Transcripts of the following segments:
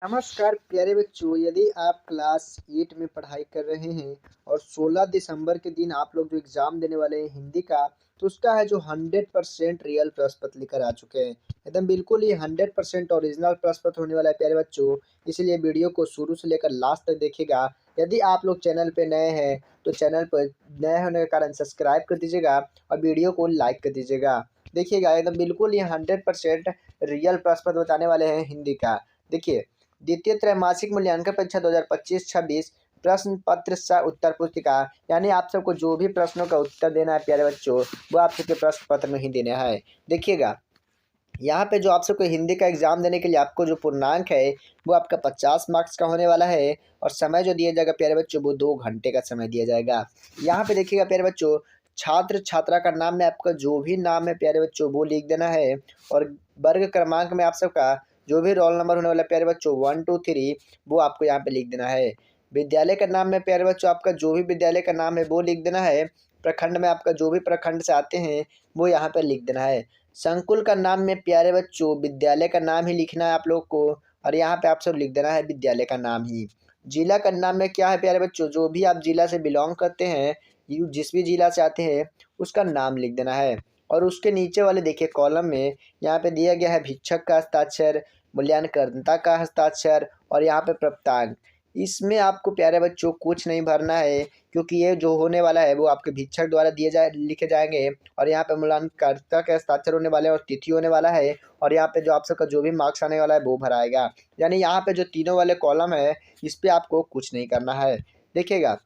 नमस्कार प्यारे बच्चों, यदि आप क्लास 8 में पढ़ाई कर रहे हैं और 16 दिसंबर के दिन आप लोग जो एग्ज़ाम देने वाले हैं हिंदी का, तो उसका है जो 100% रियल प्रश्न पत्र लेकर आ चुके हैं। एकदम बिल्कुल ही 100% ओरिजिनल प्रश्न पत्र होने वाला है प्यारे बच्चों, इसलिए वीडियो को शुरू से लेकर लास्ट तक देखिएगा। यदि आप लोग चैनल पे नए हैं, तो चैनल पर नए होने के कारण सब्सक्राइब कर दीजिएगा और वीडियो को लाइक कर दीजिएगा। देखिएगा एकदम बिल्कुल ही 100% रियल प्रश्न पत्र बताने वाले हैं हिंदी का। देखिए, द्वितीय त्रैमासिक मूल्यांकन परीक्षा 2025-26 प्रश्न पत्र सह उत्तर पुस्तिका, यानी आप सबको जो भी प्रश्नों का उत्तर देना है प्यारे बच्चों, वो आप सबके प्रश्न पत्र में ही देना है। देखिएगा, यहाँ पे जो आप सबको हिंदी का एग्जाम देने के लिए आपको जो पूर्णांक है वो आपका 50 मार्क्स का होने वाला है और समय जो दिया जाएगा प्यारे बच्चों वो 2 घंटे का समय दिया जाएगा। यहाँ पे देखिएगा प्यारे बच्चों, छात्र छात्रा का नाम में आपका जो भी नाम है प्यारे बच्चों वो लिख देना है और वर्ग क्रमांक में आप सबका जो भी रोल नंबर होने वाला है प्यारे बच्चों 1 2 3 वो आपको यहाँ पे लिख देना है। विद्यालय का नाम में प्यारे बच्चों आपका जो भी विद्यालय का नाम है वो लिख देना है। प्रखंड में आपका जो भी प्रखंड से आते हैं वो यहाँ पे लिख देना है। संकुल का नाम में प्यारे बच्चों विद्यालय का नाम ही लिखना है आप लोग को और यहाँ पे आप सब लिख देना है विद्यालय का नाम ही। जिला का नाम में क्या है प्यारे बच्चों, जो भी आप जिला से बिलोंग करते हैं, जिस भी जिला से आते हैं उसका नाम लिख देना है। और उसके नीचे वाले देखिए कॉलम में यहाँ पे दिया गया है भिक्षक का हस्ताक्षर, मूल्यांकनकर्ता का हस्ताक्षर और यहाँ पे प्राप्तांक। इसमें आपको प्यारे बच्चों कुछ नहीं भरना है, क्योंकि ये जो होने वाला है वो आपके भिक्षक द्वारा दिए जाए लिखे जाएंगे और यहाँ पे मूल्यांकनकर्ता के हस्ताक्षर होने वाले हैं और तिथि होने वाला है और यहाँ पे जो आप सबका जो भी मार्क्स आने वाला है वो भराएगा। यानी यहाँ पे जो तीनों वाले कॉलम है इस पे आपको कुछ नहीं करना है। देखिएगा,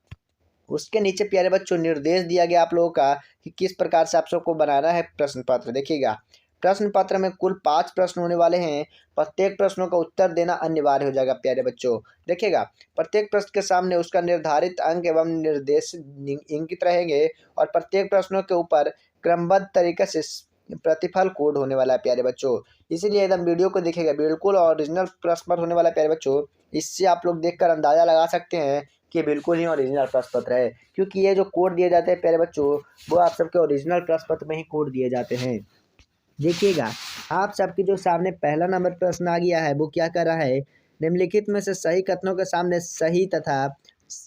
उसके नीचे प्यारे बच्चों निर्देश दिया गया आप लोगों का कि किस प्रकार से आप सबको बनाना है प्रश्न पत्र। देखिएगा, प्रश्न पत्र में कुल 5 प्रश्न होने वाले हैं। प्रत्येक प्रश्नों का उत्तर देना अनिवार्य हो जाएगा प्यारे बच्चों। देखिएगा, प्रत्येक प्रश्न के सामने उसका निर्धारित अंक एवं निर्देश इंकित रहेंगे और प्रत्येक प्रश्नों के ऊपर क्रमबद्ध तरीके से प्रतिफल कोड होने वाला है प्यारे बच्चों। इसीलिए एकदम वीडियो को देखिएगा, बिल्कुल ओरिजिनल प्रश्न पत्र होने वाला है प्यारे बच्चों। इससे आप लोग देखकर अंदाजा लगा सकते हैं कि बिल्कुल ही ओरिजिनल प्रश्न पत्र है, क्योंकि ये जो कोड दिए जाते हैं प्यारे बच्चों वो आप सबके ओरिजिनल प्रश्न पत्र में ही कोड दिए जाते हैं। देखिएगा, आप सबके जो सामने पहला नंबर प्रश्न आ गया है वो क्या कर रहा है, निम्नलिखित में से सही कथनों के सामने सही तथा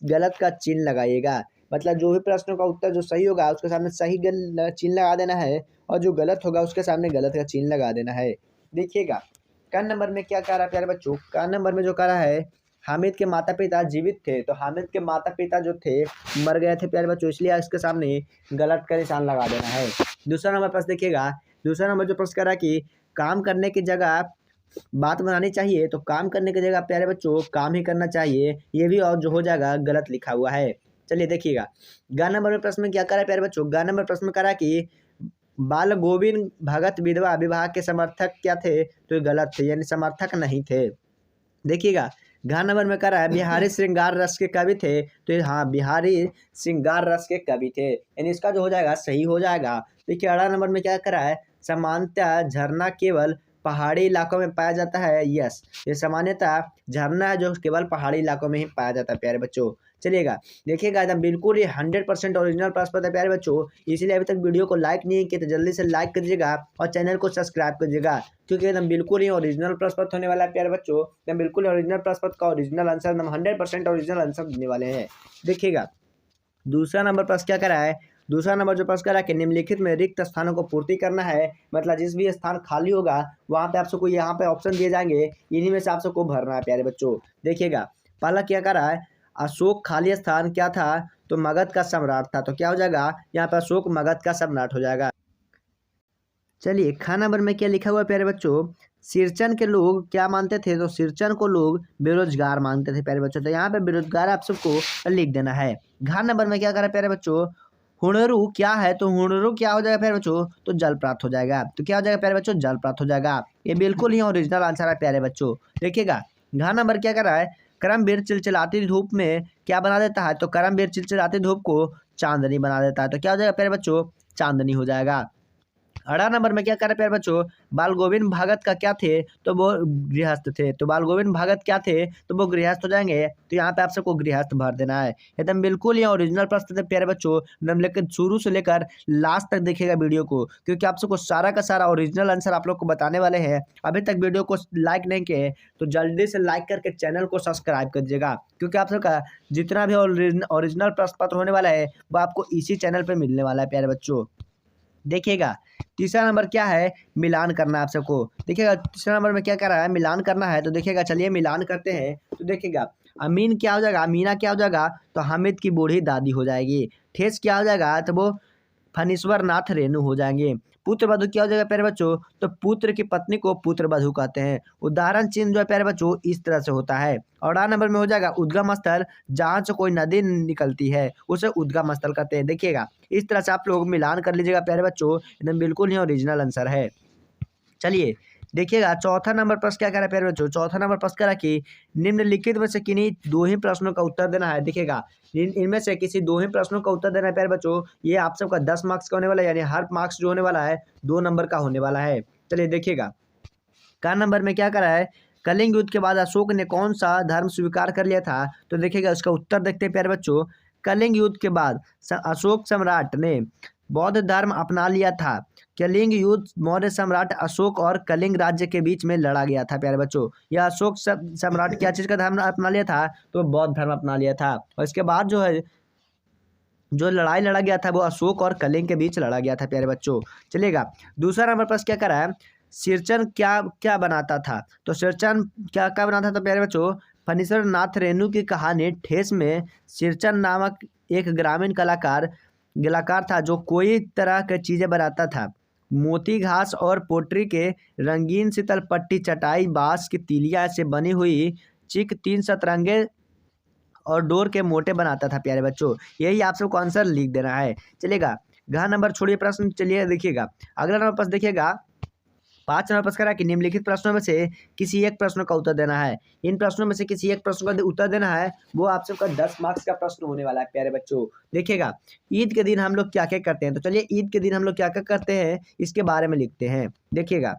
गलत का चिन्ह लगाइएगा। मतलब जो भी प्रश्नों का उत्तर जो सही होगा उसके सामने सही चिन्ह लगा देना है और जो गलत होगा उसके सामने गलत का चिन्ह लगा देना है। देखिएगा, क नंबर में क्या कह रहा है प्यारे बच्चों, क नंबर में जो कह रहा है हामिद के माता पिता जीवित थे, तो हामिद के माता पिता जो थे मर गए थे प्यारे बच्चों, इसलिए इसके सामने गलत का निशान लगा देना है। दूसरा नंबर प्रश्न देखिएगा, दूसरा नंबर जो प्रश्न कह रहा है कि काम करने की जगह बात बनानी चाहिए, तो काम करने की जगह प्यारे बच्चों काम ही करना चाहिए, ये भी और जो हो जाएगा गलत लिखा हुआ है। चलिए देखिएगा, ग नंबर में प्रश्न में क्या करा है प्यारे बच्चों, ग नंबर प्रश्न में करा कि बाल गोविंद भगत विधवा विवाह के समर्थक क्या थे, तो ये गलत थे, यानी समर्थक नहीं थे। देखिएगा, घ नंबर में करा है बिहारी श्रृंगार रस के कवि थे, तो ये हाँ बिहारी श्रृंगार रस के कवि थे, यानी इसका जो हो जाएगा सही हो जाएगा। देखिए, अड़ा नंबर में क्या करा है, सामान्यतः झरना केवल पहाड़ी इलाकों में पाया जाता है। यस, ये सामान्यतः झरना है जो केवल पहाड़ी इलाकों में ही पाया जाता है प्यारे बच्चों। चलिएगा, देखिएगा एकदम बिल्कुल ये 100% ओरिजिनल प्रश्न पत्र है प्यारे बच्चों। इसलिए अभी तक वीडियो को लाइक नहीं किया तो जल्दी से लाइक कर दीजिएगा और चैनल को सब्सक्राइब कर दीजिएगा, क्योंकि एकदम बिल्कुल ही ओरिजिनल प्रश्न पत्र होने वाला है प्यारे बच्चों। एकदम बिल्कुल ओरिजिनल प्रश्न पत्र का ओरिजिनल आंसर, एकदम 100% ओरिजिनल आंसर देने वाले हैं। देखिएगा, दूसरा नंबर प्रश्न क्या करा है, दूसरा नंबर जो प्रश्न करा है कि निम्नलिखित में रिक्त स्थानों को पूर्ति करना है। मतलब जिस भी स्थान खाली होगा वहाँ पे आप सबको यहाँ पे ऑप्शन दिए जाएंगे, इन्हीं में से आप सबको भरना है प्यारे बच्चों। देखिएगा, पहला क्या करा है, अशोक खाली स्थान क्या था, तो मगध का सम्राट था, तो क्या हो जाएगा यहाँ पर अशोक मगध का सम्राट हो जाएगा। चलिए, खा नंबर में क्या लिखा हुआ है प्यारे बच्चों, सिरचन के लोग क्या मानते थे, तो सिरचन को लोग बेरोजगार मानते थे प्यारे बच्चों, तो यहाँ पे बेरोजगार आप सबको लिख देना है। घा नंबर में क्या करा प्यारे बच्चों, हुनरू क्या है, तो हुनरू क्या हो जाएगा प्यारे बच्चों, तो जल प्राप्त हो जाएगा, तो क्या हो जाएगा प्यारे बच्चों, जल प्राप्त हो जाएगा। ये बिल्कुल ही ओरिजिनल आंसर है प्यारे बच्चों। देखिएगा, घा नंबर क्या कर रहा है, करमवीर चिलचिलाती धूप में क्या बना देता है, तो करमवीर चिलचिलाती धूप को चांदनी बना देता है, तो क्या हो जाएगा प्यारे बच्चों, चांदनी हो जाएगा। 18 नंबर में क्या कर रहे हैं प्यारे बच्चों, बाल गोविंद भगत का क्या थे, तो वो गृहस्थ थे। तो बाल गोविंद भगत क्या थे, तो वो गृहस्थ हो जाएंगे। तो यहाँ पे आप सबको गृहस्थ भर देना है। एकदम बिल्कुल ये ओरिजिनल प्रश्न थे प्यारे बच्चों, एकदम लेकर शुरू से लेकर लास्ट तक देखिएगा वीडियो को, क्योंकि आप सबको सारा का सारा ओरिजिनल आंसर आप लोग को बताने वाले हैं। अभी तक वीडियो को लाइक नहीं किए तो जल्दी से लाइक करके चैनल को सब्सक्राइब कर दीजिएगा, क्योंकि आप सबका जितना भी ओरिजिनल प्रश्न पत्र होने वाला है वो आपको इसी चैनल पे मिलने वाला है प्यारे बच्चों। देखिएगा तीसरा नंबर क्या है, मिलान करना है आप सबको। देखिएगा तीसरा नंबर में क्या कर रहा है, मिलान करना है। तो देखिएगा चलिए मिलान करते हैं। तो देखिएगा अमीन क्या हो जाएगा, अमीना क्या हो जाएगा, तो हामिद की बूढ़ी दादी हो जाएगी। ठेस क्या हो जाएगा, तो वो फणीश्वर नाथ रेणु हो जाएंगे। पुत्र वधु क्या हो जाएगा प्यारे बच्चों, तो पुत्र की पत्नी को पुत्र वधु कहते हैं। उदाहरण चिन्ह जो है प्यारे बच्चों इस तरह से होता है। और 8 नंबर में हो जाएगा उद्गम स्थल, जहाँ से कोई नदी निकलती है उसे उद्गम स्थल कहते हैं। देखिएगा इस तरह से आप लोग मिलान कर लीजिएगा प्यारे बच्चों, एकदम बिल्कुल ही ओरिजिनल आंसर है। चलिए देखिएगा चौथा नंबर प्रश्न क्या कह रहा है प्यारे बच्चों, चौथा नंबर प्रश्न कह रहा है कि निम्नलिखित में से किन्हीं दो ही प्रश्नों का उत्तर देना है। देखिएगा इनमें से किसी दो ही प्रश्नों का उत्तर देना है प्यारे बच्चों। ये आप सबका 10 मार्क्स का होने वाला है, यानी हर मार्क्स जो होने वाला है 2 नंबर का होने वाला है। चलिए देखिएगा का नंबर में क्या करा है, कलिंग युद्ध के बाद अशोक ने कौन सा धर्म स्वीकार कर लिया था। तो देखिएगा उसका उत्तर देखते हैं प्यारे बच्चों। कलिंग युद्ध के बाद अशोक सम्राट ने बौद्ध धर्म अपना लिया था। कलिंग युद्ध मौर्य सम्राट अशोक और कलिंग राज्य के बीच में लड़ा गया था प्यारे बच्चों। यह अशोक सम्राट क्या चीज़ का धर्म अपना लिया था, तो बौद्ध धर्म अपना लिया था। और इसके बाद जो है जो लड़ाई लड़ा गया था वो अशोक और कलिंग के बीच लड़ा गया था प्यारे बच्चों। चलिएगा दूसरा नंबर प्रश्न क्या करा है, सिरचन क्या क्या बनाता था। तो सिरचन क्या क्या बनाता था प्यारे बच्चों, फणीश्वर नाथ रेणु की कहानी ठेस में सिरचन नामक एक ग्रामीण कलाकार था जो कोई तरह की चीज़ें बनाता था। मोती घास और पोट्री के रंगीन शीतल पट्टी चटाई बांस की तीलियां से बनी हुई चिक 3 सतरंगे और डोर के मोटे बनाता था प्यारे बच्चों। यही आप सबको आंसर लिख देना है। चलिएगा घ नंबर छोड़िए प्रश्न, चलिए देखिएगा अगला नंबर प्रश्न देखिएगा। 5 नंबर प्रश्न करा कि निम्नलिखित प्रश्नों में से किसी एक प्रश्न का उत्तर देना है। इन प्रश्नों में से किसी एक प्रश्न का उत्तर देना है, वो आप सबका 10 मार्क्स का प्रश्न होने वाला है प्यारे बच्चों। देखिएगा ईद के दिन हम लोग क्या क्या करते हैं। तो चलिए ईद के दिन हम लोग क्या क्या करते हैं इसके बारे में लिखते हैं। देखिएगा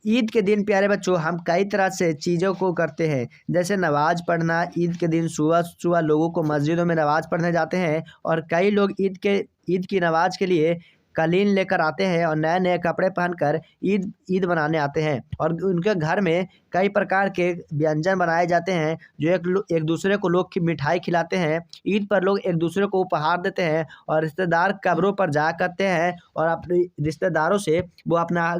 ईद के दिन प्यारे बच्चों हम कई तरह से चीज़ों को करते हैं, जैसे नमाज पढ़ना। ईद के दिन सुबह सुबह लोगों को मस्जिदों में नमाज पढ़ने जाते हैं, और कई लोग ईद की नमाज के लिए कालीन लेकर आते हैं और नए नए कपड़े पहनकर ईद मनाने आते हैं। और उनके घर में कई प्रकार के व्यंजन बनाए जाते हैं, जो एक दूसरे को लोग की मिठाई खिलाते हैं। ईद पर लोग एक दूसरे को उपहार देते हैं, और रिश्तेदार कब्रों पर जा करते हैं और अपने रिश्तेदारों से वो अपना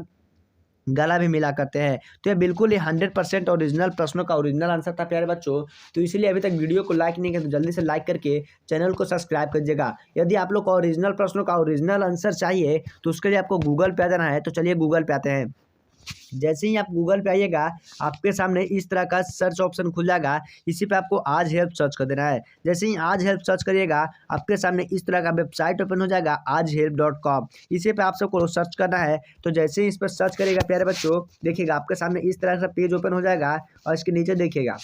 गला भी मिला करते हैं। तो ये बिल्कुल ही 100% ओरिजिनल प्रश्नों का ओरिजिनल आंसर था प्यारे बच्चों। तो इसलिए अभी तक वीडियो को लाइक नहीं किया तो जल्दी से लाइक करके चैनल को सब्सक्राइब कीजिएगा। यदि आप लोग को ओरिजिनल प्रश्नों का ओरिजिनल आंसर चाहिए तो उसके लिए आपको गूगल पे आ जाना है। तो चलिए गूगल पे आते हैं। जैसे ही आप गूगल पे आइएगा आपके सामने इस तरह का सर्च ऑप्शन खुल जाएगा। इसी पे आपको आज हेल्प सर्च कर देना है। जैसे ही आज हेल्प सर्च करिएगा आपके सामने इस तरह का वेबसाइट ओपन हो जाएगा, ajhelp.com। इसी पे आप सबको सर्च करना है। तो जैसे ही इस पर सर्च करिएगा प्यारे बच्चों, देखिएगा आपके सामने इस तरह का पेज ओपन हो जाएगा। और इसके नीचे देखिएगा,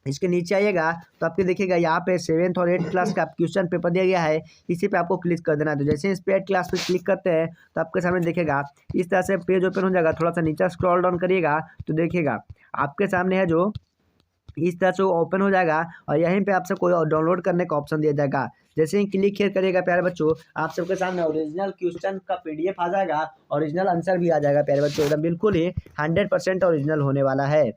इसके नीचे आइएगा तो आपके देखिएगा यहाँ पे 7th और 8th क्लास का क्वेश्चन पेपर दिया गया है। इसी पे आपको क्लिक कर देना है। तो जैसे ही इस पे 8th क्लास पे क्लिक करते हैं तो आपके सामने देखिएगा इस तरह से पेज ओपन हो जाएगा। थोड़ा सा नीचे स्क्रॉल डाउन करिएगा तो देखिएगा आपके सामने है जो इस तरह से ओपन हो जाएगा, और यहीं पे आप सबको डाउनलोड करने का ऑप्शन दिया जाएगा। जैसे ही क्लिक here करिएगा प्यारे बच्चों, आप सबके सामने ओरिजिनल क्वेश्चन का PDF आ जाएगा, ओरिजिनल आंसर भी आ जाएगा प्यारे बच्चों। एकदम बिल्कुल ही 100% ओरिजिनल होने वाला है।